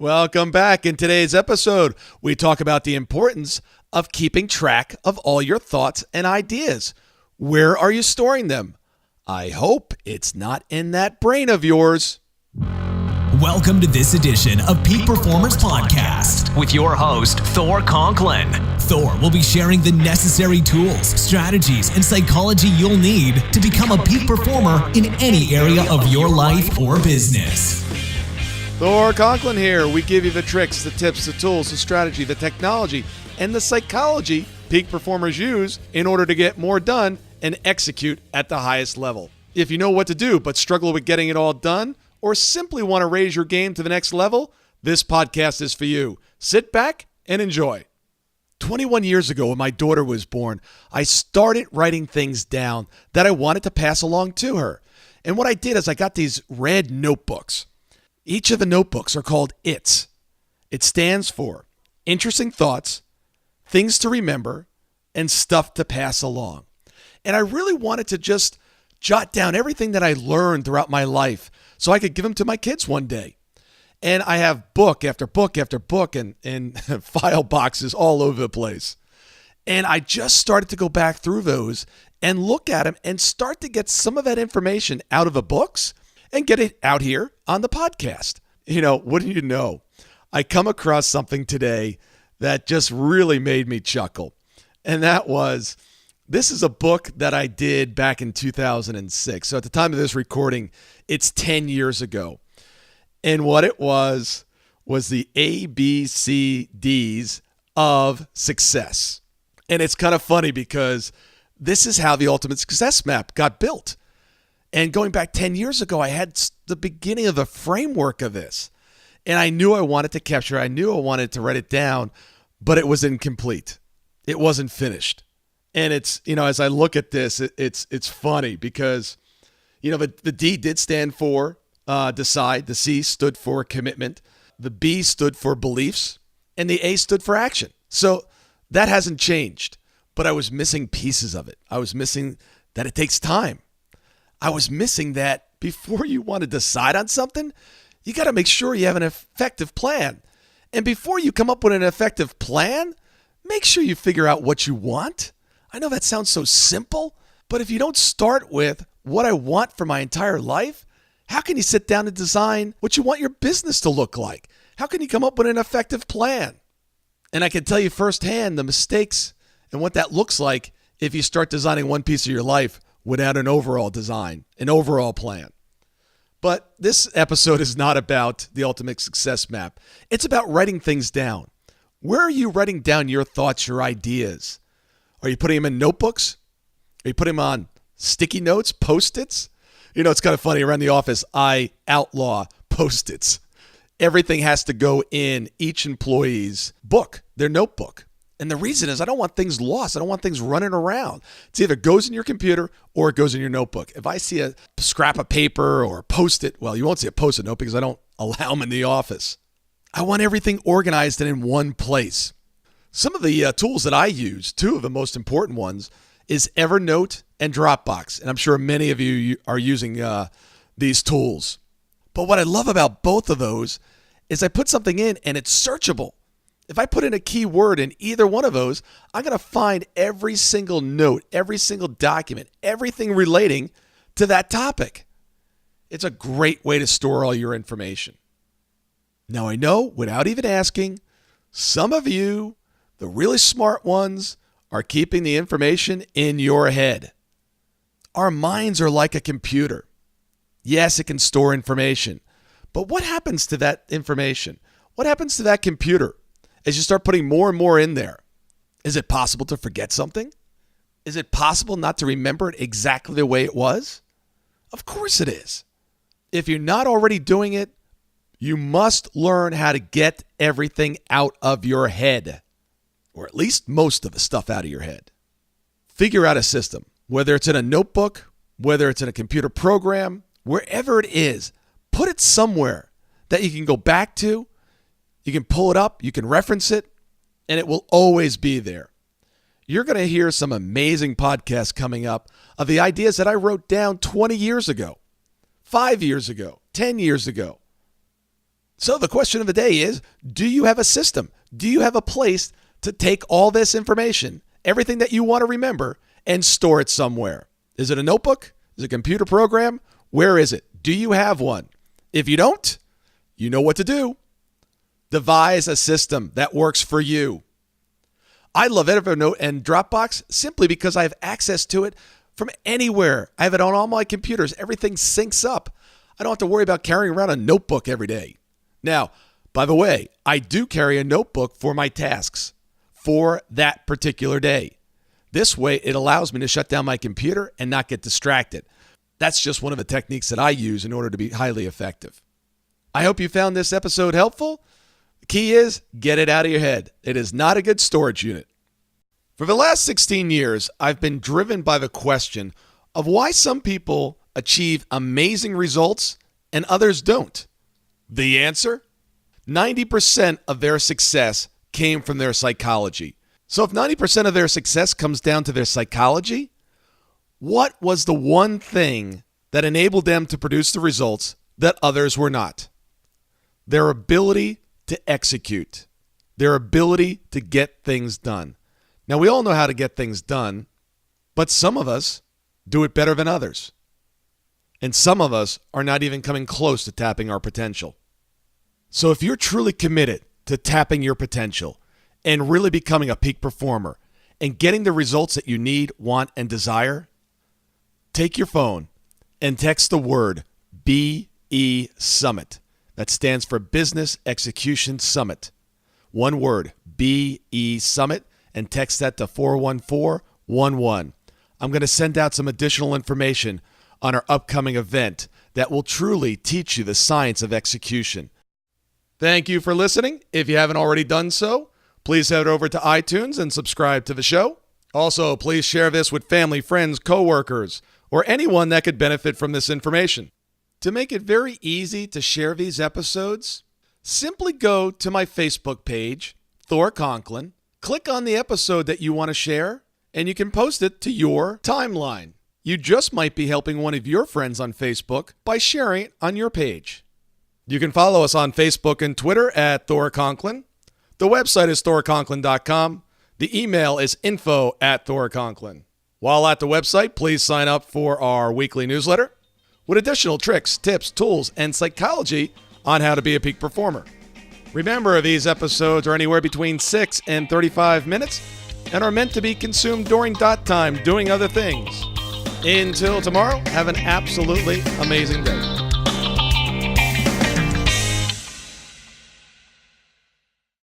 Welcome back. In today's episode, we talk about the importance of keeping track of all your thoughts and ideas. Where are you storing them? I hope it's not in that brain of yours. Welcome to this edition of Peak Performers Podcast with your host, Thor Conklin. Thor will be sharing the necessary tools, strategies, and psychology you'll need to become a peak performer in any area of your life or business. Thor Conklin here. We give you the tricks, the tips, the tools, the strategy, the technology, and the psychology peak performers use in order to get more done and execute at the highest level. If you know what to do but struggle with getting it all done, or simply want to raise your game to the next level, this podcast is for you. Sit back and enjoy. 21 years ago, when my daughter was born, I started writing things down that I wanted to pass along to her. And what I did is I got these red notebooks. Each of the notebooks are called ITS. It stands for Interesting Thoughts, Things to Remember, and Stuff to Pass Along. And I really wanted to just jot down everything that I learned throughout my life so I could give them to my kids one day. And I have book after book after book and file boxes all over the place. And I just started to go back through those and look at them and start to get some of that information out of the books and get it out here on the podcast. You know, wouldn't you know, I come across something today that just really made me chuckle. And that was, this is a book that I did back in 2006. So at the time of this recording, it's 10 years ago. And what it was the ABCDs of success. And it's kind of funny because this is how the Ultimate Success Map got built. And going back 10 years ago, I had the beginning of the framework of this. And I knew I wanted to capture it. I knew I wanted to write it down, but it was incomplete. It wasn't finished. And it's, you know, as I look at this, it's funny because, you know, the D did stand for decide. The C stood for commitment. The B stood for beliefs. And the A stood for action. So that hasn't changed. But I was missing pieces of it. I was missing that it takes time. I was missing that before you want to decide on something, you got to make sure you have an effective plan. And before you come up with an effective plan, make sure you figure out what you want. I know that sounds so simple, but if you don't start with what I want for my entire life, how can you sit down and design what you want your business to look like? How can you come up with an effective plan? And I can tell you firsthand the mistakes and what that looks like if you start designing one piece of your life without an overall design, an overall plan. But this episode is not about the Ultimate Success Map. It's about writing things down. Where are you writing down your thoughts, your ideas? Are you putting them in notebooks? Are you putting them on sticky notes, Post-its? You know, it's kind of funny. Around the office, I outlaw Post-its. Everything has to go in each employee's book, their notebook. And the reason is I don't want things lost. I don't want things running around. It either goes in your computer or it goes in your notebook. If I see a scrap of paper or a Post-it, well, you won't see a Post-it note because I don't allow them in the office. I want everything organized and in one place. Some of the tools that I use, two of the most important ones, is Evernote and Dropbox. And I'm sure many of you are using these tools. But what I love about both of those is I put something in and it's searchable. If I put in a keyword in either one of those, I'm going to find every single note, every single document, everything relating to that topic. It's a great way to store all your information. Now, I know, without even asking, some of you, the really smart ones, are keeping the information in your head. Our minds are like a computer. Yes, it can store information, but what happens to that information? What happens to that computer as you start putting more and more in there? Is it possible to forget something? Is it possible not to remember it exactly the way it was? Of course it is. If you're not already doing it, you must learn how to get everything out of your head, or at least most of the stuff out of your head. Figure out a system, whether it's in a notebook, whether it's in a computer program, wherever it is, put it somewhere that you can go back to, you can pull it up, you can reference it, and it will always be there. You're going to hear some amazing podcasts coming up of the ideas that I wrote down 20 years ago, 5 years ago, 10 years ago. So the question of the day is, do you have a system? Do you have a place to take all this information, everything that you want to remember, and store it somewhere? Is it a notebook? Is it a computer program? Where is it? Do you have one? If you don't, you know what to do. Devise a system that works for you. I love Evernote and Dropbox simply because I have access to it from anywhere. I have it on all my computers. Everything syncs up. I don't have to worry about carrying around a notebook every day. Now, by the way, I do carry a notebook for my tasks for that particular day. This way, it allows me to shut down my computer and not get distracted. That's just one of the techniques that I use in order to be highly effective. I hope you found this episode helpful. The key is, get it out of your head. It is not a good storage unit. For the last 16 years, I've been driven by the question of why some people achieve amazing results and others don't. The answer? 90% of their success came from their psychology. So if 90% of their success comes down to their psychology, what was the one thing that enabled them to produce the results that others were not? Their ability to execute. Their ability to get things done. Now, we all know how to get things done, but some of us do it better than others. And some of us are not even coming close to tapping our potential. So if you're truly committed to tapping your potential and really becoming a peak performer and getting the results that you need, want, and desire, take your phone and text the word BE-SUMMIT. That stands for Business Execution Summit. One word, BE-SUMMIT, and text that to 41411. I'm going to send out some additional information on our upcoming event that will truly teach you the science of execution. Thank you for listening. If you haven't already done so, please head over to iTunes and subscribe to the show. Also, please share this with family, friends, coworkers, or anyone that could benefit from this information. To make it very easy to share these episodes, simply go to my Facebook page, Thor Conklin, click on the episode that you want to share, and you can post it to your timeline. You just might be helping one of your friends on Facebook by sharing it on your page. You can follow us on Facebook and Twitter at Thor Conklin. The website is thorconklin.com. The email is info@thorconklin. While at the website, please sign up for our weekly newsletter with additional tricks, tips, tools, and psychology on how to be a peak performer. Remember, these episodes are anywhere between 6 and 35 minutes and are meant to be consumed during dot time doing other things. Until tomorrow, have an absolutely amazing day.